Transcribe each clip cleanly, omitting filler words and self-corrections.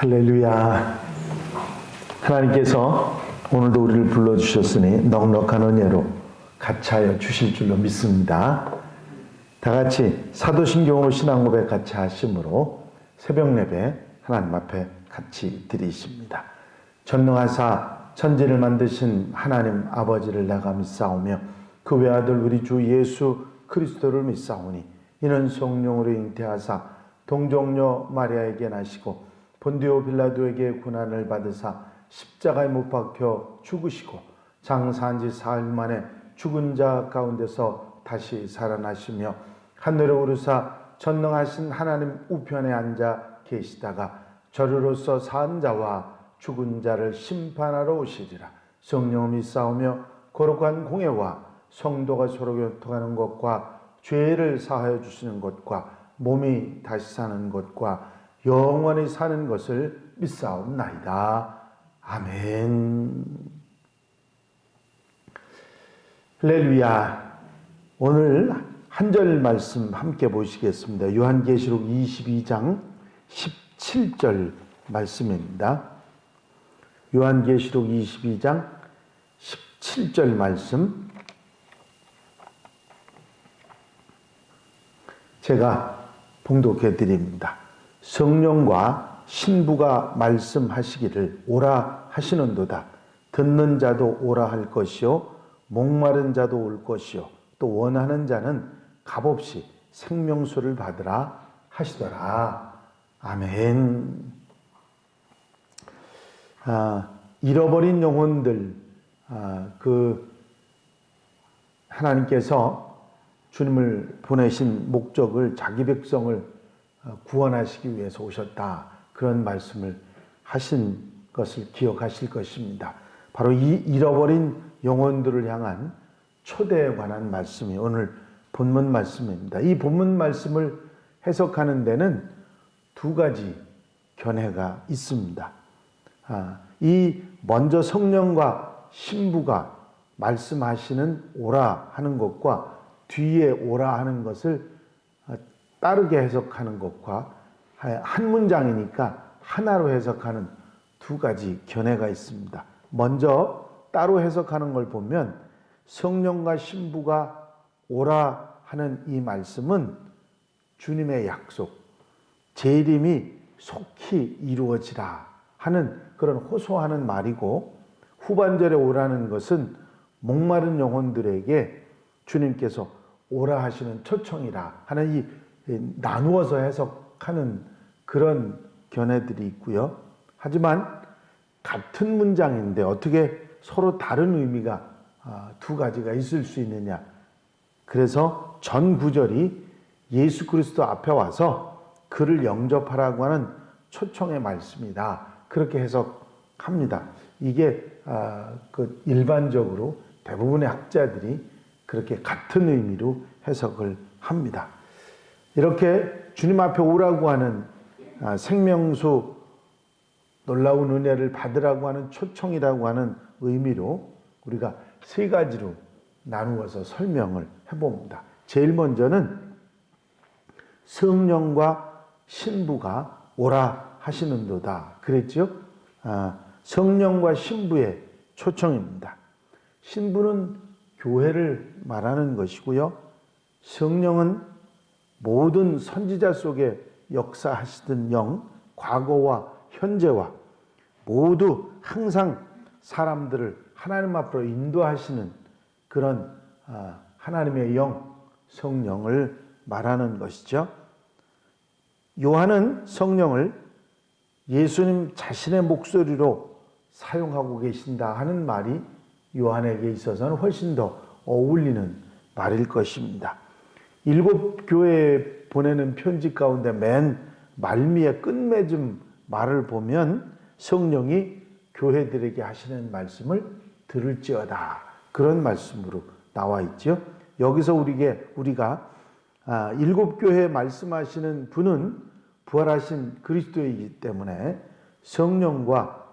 할렐루야. 하나님께서 오늘도 우리를 불러주셨으니 넉넉한 은혜로 같이하여 주실 줄로 믿습니다. 다 같이 사도신경으로 신앙고백 같이 하심으로 새벽 예배 하나님 앞에 같이 드리십니다. 전능하사 천지를 만드신 하나님 아버지를 내가 믿사오며 그 외아들 우리 주 예수 그리스도를 믿사오니 이는 성령으로 잉태하사 동정녀 마리아에게 나시고 본디오 빌라도에게 고난을 받으사 십자가에 못 박혀 죽으시고 장사한 지 사흘 만에 죽은 자 가운데서 다시 살아나시며 하늘에 오르사 전능하신 하나님 우편에 앉아 계시다가 저리로서 산 자와 죽은 자를 심판하러 오시리라. 성령을 믿사오며 거룩한 공예와 성도가 서로 교통하는 것과 죄를 사하여 주시는 것과 몸이 다시 사는 것과 영원히 사는 것을 믿사옵나이다. 아멘. 할렐루야. 오늘 한 절 말씀 함께 보시겠습니다. 요한계시록 22장 17절 말씀입니다. 요한계시록 22장 17절 말씀 제가 봉독해 드립니다. 성령과 신부가 말씀하시기를 오라 하시는도다. 듣는 자도 오라 할 것이요 목마른 자도 올 것이요 또 원하는 자는 값없이 생명수를 받으라 하시더라. 아멘. 잃어버린 영혼들, 하나님께서 주님을 보내신 목적을 자기 백성을 구원하시기 위해서 오셨다. 그런 말씀을 하신 것을 기억하실 것입니다. 바로 이 잃어버린 영혼들을 향한 초대에 관한 말씀이 오늘 본문 말씀입니다. 이 본문 말씀을 해석하는 데는 두 가지 견해가 있습니다. 이 먼저 성령과 신부가 말씀하시는 오라 하는 것과 뒤에 오라 하는 것을 따르게 해석하는 것과 한 문장이니까 하나로 해석하는 두 가지 견해가 있습니다. 먼저 따로 해석하는 걸 보면 성령과 신부가 오라 하는 이 말씀은 주님의 약속, 재림이 속히 이루어지라 하는 그런 호소하는 말이고, 후반절에 오라는 것은 목마른 영혼들에게 주님께서 오라 하시는 초청이라 하는 이 나누어서 해석하는 그런 견해들이 있고요. 하지만 같은 문장인데 어떻게 서로 다른 의미가 두 가지가 있을 수 있느냐. 그래서 전 구절이 예수 그리스도 앞에 와서 그를 영접하라고 하는 초청의 말씀이다. 그렇게 해석합니다. 이게 일반적으로 대부분의 학자들이 그렇게 같은 의미로 해석을 합니다. 이렇게 주님 앞에 오라고 하는 생명수, 놀라운 은혜를 받으라고 하는 초청이라고 하는 의미로 우리가 세 가지로 나누어서 설명을 해봅니다. 제일 먼저는 성령과 신부가 오라 하시는도다. 그랬죠? 성령과 신부의 초청입니다. 신부는 교회를 말하는 것이고요. 성령은 모든 선지자 속에 역사하시던 영, 과거와 현재와 모두 항상 사람들을 하나님 앞으로 인도하시는 그런 하나님의 영, 성령을 말하는 것이죠. 요한은 성령을 예수님 자신의 목소리로 사용하고 계신다 하는 말이 요한에게 있어서는 훨씬 더 어울리는 말일 것입니다. 7 교회에 보내는 편지 가운데 맨 말미에 끝맺음 말을 보면 성령이 교회들에게 하시는 말씀을 들을지어다. 그런 말씀으로 나와 있죠. 여기서 우리가 7 교회에 말씀하시는 분은 부활하신 그리스도이기 때문에 성령과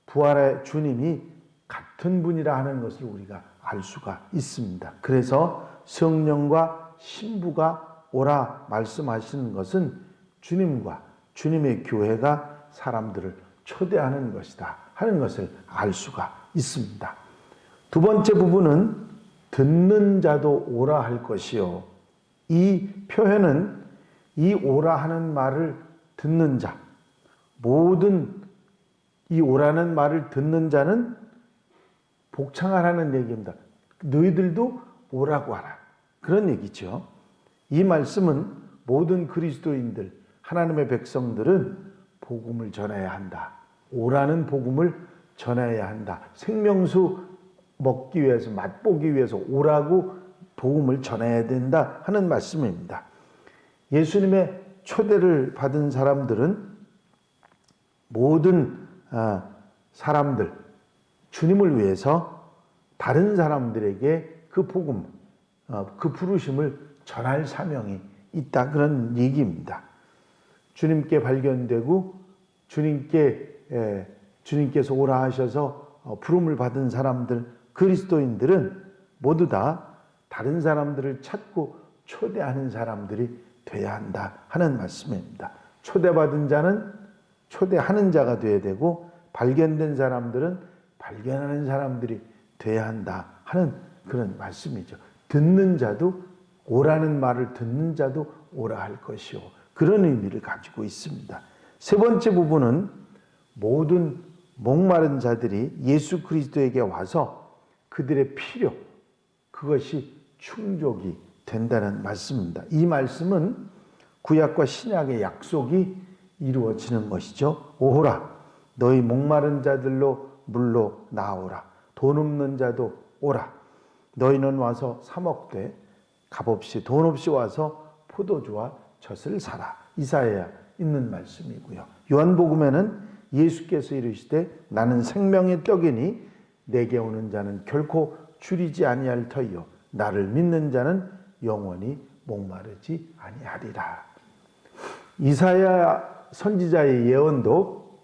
부활의 주님이 같은 분이라 하는 것을 우리가 알 수가 있습니다. 그래서 성령과 신부가 오라 말씀하시는 것은 주님과 주님의 교회가 사람들을 초대하는 것이다 하는 것을 알 수가 있습니다. 두 번째 부분은 듣는 자도 오라 할 것이요. 이 표현은 이 오라 하는 말을 듣는 자, 모든 이 오라는 말을 듣는 자는 복창하라는 얘기입니다. 너희들도 오라고 하라. 그런 얘기죠. 이 말씀은 모든 그리스도인들, 하나님의 백성들은 복음을 전해야 한다. 오라는 복음을 전해야 한다. 생명수 먹기 위해서, 맛보기 위해서 오라고 복음을 전해야 된다 하는 말씀입니다. 예수님의 초대를 받은 사람들은 모든 사람들, 주님을 위해서 다른 사람들에게 그 복음, 그 부르심을 전할 사명이 있다 그런 얘기입니다. 주님께 발견되고 주님께서 오라 하셔서 부름을 받은 사람들, 그리스도인들은 모두 다 다른 사람들을 찾고 초대하는 사람들이 돼야 한다 하는 말씀입니다. 초대받은 자는 초대하는 자가 돼야 되고 발견된 사람들은 발견하는 사람들이 돼야 한다 하는 그런 말씀이죠. 듣는 자도 오라는 말을 듣는 자도 오라 할 것이요. 그런 의미를 가지고 있습니다. 세 번째 부분은 모든 목마른 자들이 예수 그리스도에게 와서 그들의 필요, 그것이 충족이 된다는 말씀입니다. 이 말씀은 구약과 신약의 약속이 이루어지는 것이죠. 오호라, 너희 목마른 자들로 물로 나오라. 돈 없는 자도 오라. 너희는 와서 사 먹되 값없이 돈 없이 와서 포도주와 젖을 사라. 이사야에 있는 말씀이고요. 요한복음에는 예수께서 이르시되 나는 생명의 떡이니 내게 오는 자는 결코 줄이지 아니할 터이요 나를 믿는 자는 영원히 목마르지 아니하리라. 이사야 선지자의 예언도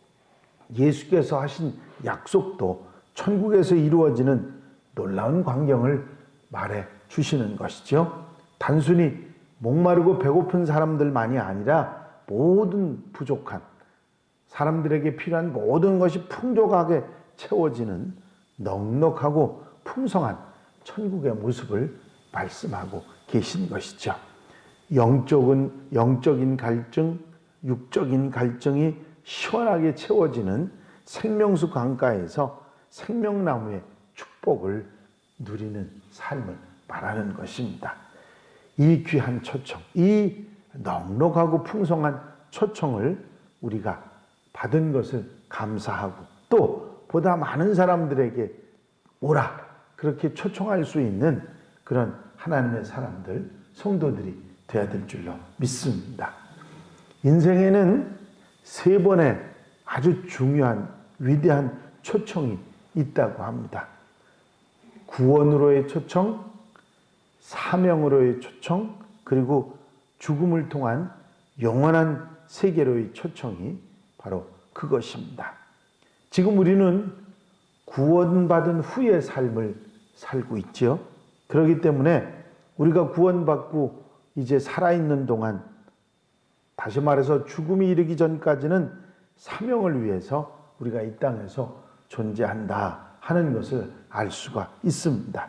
예수께서 하신 약속도 천국에서 이루어지는 놀라운 광경을 말해 주시는 것이죠. 단순히 목마르고 배고픈 사람들만이 아니라 모든 부족한 사람들에게 필요한 모든 것이 풍족하게 채워지는 넉넉하고 풍성한 천국의 모습을 말씀하고 계신 것이죠. 영적인 갈증, 육적인 갈증이 시원하게 채워지는 생명수 강가에서 생명나무의 축복을 누리는 삶을 말하는 것입니다. 이 귀한 초청, 이 넉넉하고 풍성한 초청을 우리가 받은 것을 감사하고 또 보다 많은 사람들에게 오라 그렇게 초청할 수 있는 그런 하나님의 사람들, 성도들이 되어야 될 줄로 믿습니다. 인생에는 세 번의 아주 중요한 위대한 초청이 있다고 합니다. 구원으로의 초청, 사명으로의 초청, 그리고 죽음을 통한 영원한 세계로의 초청이 바로 그것입니다. 지금 우리는 구원받은 후의 삶을 살고 있죠. 그렇기 때문에 우리가 구원받고 이제 살아있는 동안, 다시 말해서 죽음이 이르기 전까지는 사명을 위해서 우리가 이 땅에서 존재한다 하는 것을 알 수가 있습니다.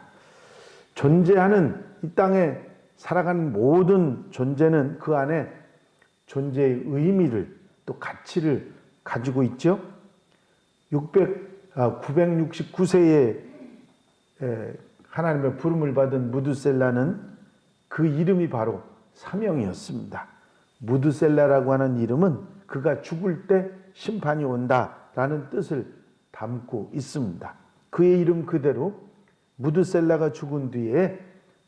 존재하는 이 땅에 살아가는 모든 존재는 그 안에 존재의 의미를 또 가치를 가지고 있죠. 969세에 하나님의 부름을 받은 무드셀라는 그 이름이 바로 사명이었습니다. 무드셀라라고 하는 이름은 그가 죽을 때 심판이 온다라는 뜻을 담고 있습니다. 그의 이름 그대로 무드셀라가 죽은 뒤에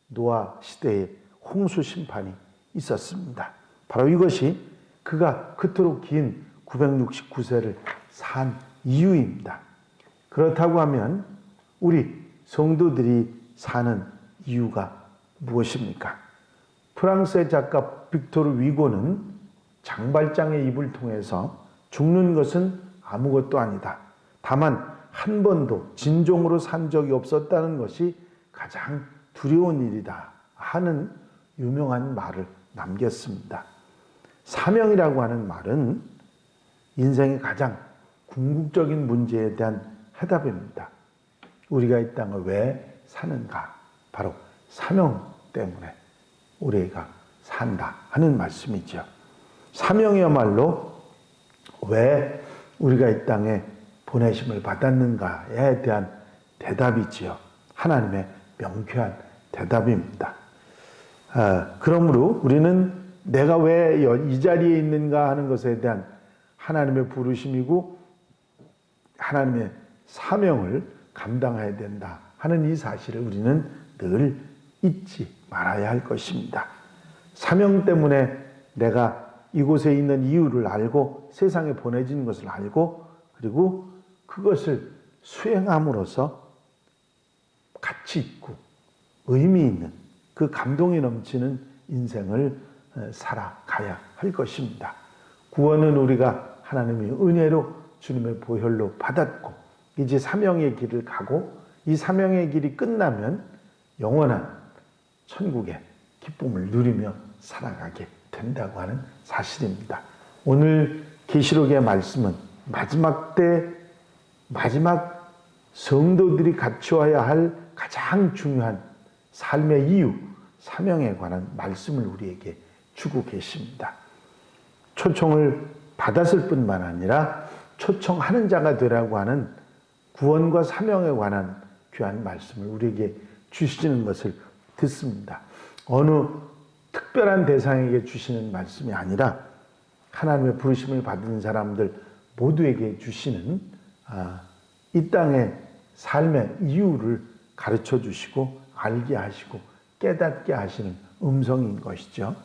노아 시대에 홍수 심판이 있었습니다. 바로 이것이 그가 그토록 긴 969세를 산 이유입니다. 그렇다고 하면 우리 성도들이 사는 이유가 무엇입니까? 프랑스의 작가 빅토르 위고는 장발장의 입을 통해서 죽는 것은 아무것도 아니다. 다만 한 번도 진종으로 산 적이 없었다는 것이 가장 두려운 일이다 하는 유명한 말을 남겼습니다. 사명이라고 하는 말은 인생의 가장 궁극적인 문제에 대한 해답입니다. 우리가 이 땅을 왜 사는가? 바로 사명 때문에 우리가 산다 하는 말씀이죠. 사명이야말로 왜 우리가 이 땅에 보내심을 받았는가에 대한 대답이지요. 하나님의 명쾌한 대답입니다. 그러므로 우리는 내가 왜 이 자리에 있는가 하는 것에 대한 하나님의 부르심이고 하나님의 사명을 감당해야 된다 하는 이 사실을 우리는 늘 잊지 말아야 할 것입니다. 사명 때문에 내가 이곳에 있는 이유를 알고 세상에 보내진 것을 알고 그리고 그것을 수행함으로써 가치 있고 의미 있는 그 감동이 넘치는 인생을 살아가야 할 것입니다. 구원은 우리가 하나님의 은혜로 주님의 보혈로 받았고 이제 사명의 길을 가고 이 사명의 길이 끝나면 영원한 천국의 기쁨을 누리며 살아가게 된다고 하는 사실입니다. 오늘 계시록의 말씀은 마지막 때 마지막 성도들이 갖추어야 할 가장 중요한 삶의 이유, 사명에 관한 말씀을 우리에게 주고 계십니다. 초청을 받았을 뿐만 아니라 초청하는 자가 되라고 하는 구원과 사명에 관한 귀한 말씀을 우리에게 주시는 것을 듣습니다. 어느 특별한 대상에게 주시는 말씀이 아니라 하나님의 부르심을 받은 사람들 모두에게 주시는 이 땅의 삶의 이유를 가르쳐 주시고 알게 하시고 깨닫게 하시는 음성인 것이죠.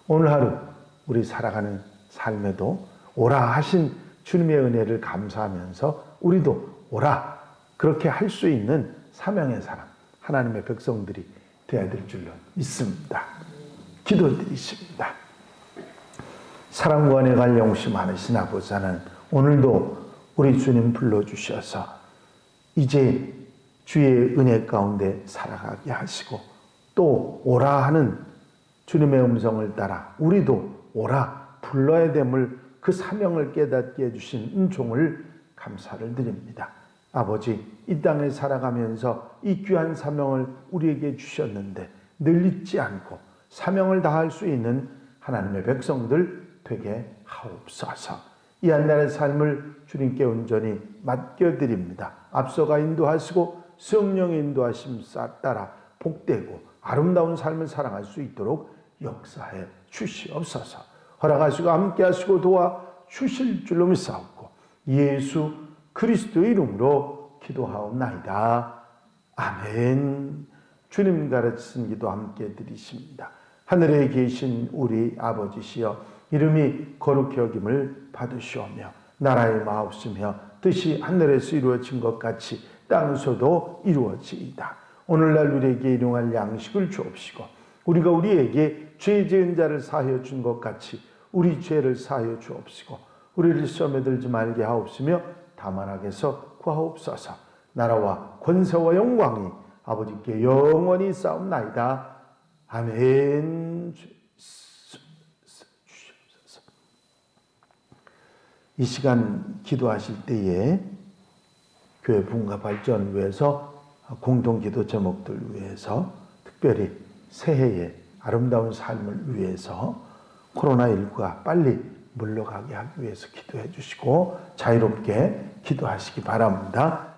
오늘 하루 우리 살아가는 삶에도 오라 하신 주님의 은혜를 감사하면서 우리도 오라 그렇게 할 수 있는 사명의 사람 하나님의 백성들이 되어야 될 줄로 믿습니다. 기도드리십니다. 사랑과 은혜가 영시 많으신 아버지 하나님, 오늘도 우리 주님 불러주셔서 이제 주의 은혜 가운데 살아가게 하시고 또 오라 하는 주님의 음성을 따라 우리도 오라 불러야 됨을 그 사명을 깨닫게 해주신 은총을 감사를 드립니다. 아버지, 이 땅에 살아가면서 이 귀한 사명을 우리에게 주셨는데 늘 잊지 않고 사명을 다할 수 있는 하나님의 백성들 되게 하옵소서. 이 한날의 삶을 주님께 온전히 맡겨드립니다. 앞서가 인도하시고 성령의 인도하심 따라 복되고 아름다운 삶을 살아갈 수 있도록 역사해 주시옵소서. 허락하시고 함께하시고 도와 주실 줄로 믿사옵고 예수 그리스도의 이름으로 기도하옵나이다. 아멘. 주님 가르치신 기도 함께 드리십니다. 하늘에 계신 우리 아버지시여, 이름이 거룩히 여김을 받으시오며 나라의 마옵시며 뜻이 하늘에서 이루어진 것 같이 땅에서도 이루어지이다. 오늘날 우리에게 일용할 양식을 주옵시고 우리가 우리에게 죄 지은 자를 사하여 준 것 같이 우리 죄를 사하여 주옵시고 우리를 시험에 들지 말게 하옵시며 다만 악에서 구하옵소서. 나라와 권세와 영광이 아버지께 영원히 싸움나이다. 아멘. 이 시간 기도하실 때에 교회 부흥과 발전을 위해서 공동 기도 제목들 위해서 특별히 새해의 아름다운 삶을 위해서 코로나19가 빨리 물러가게 하기 위해서 기도해 주시고 자유롭게 기도하시기 바랍니다.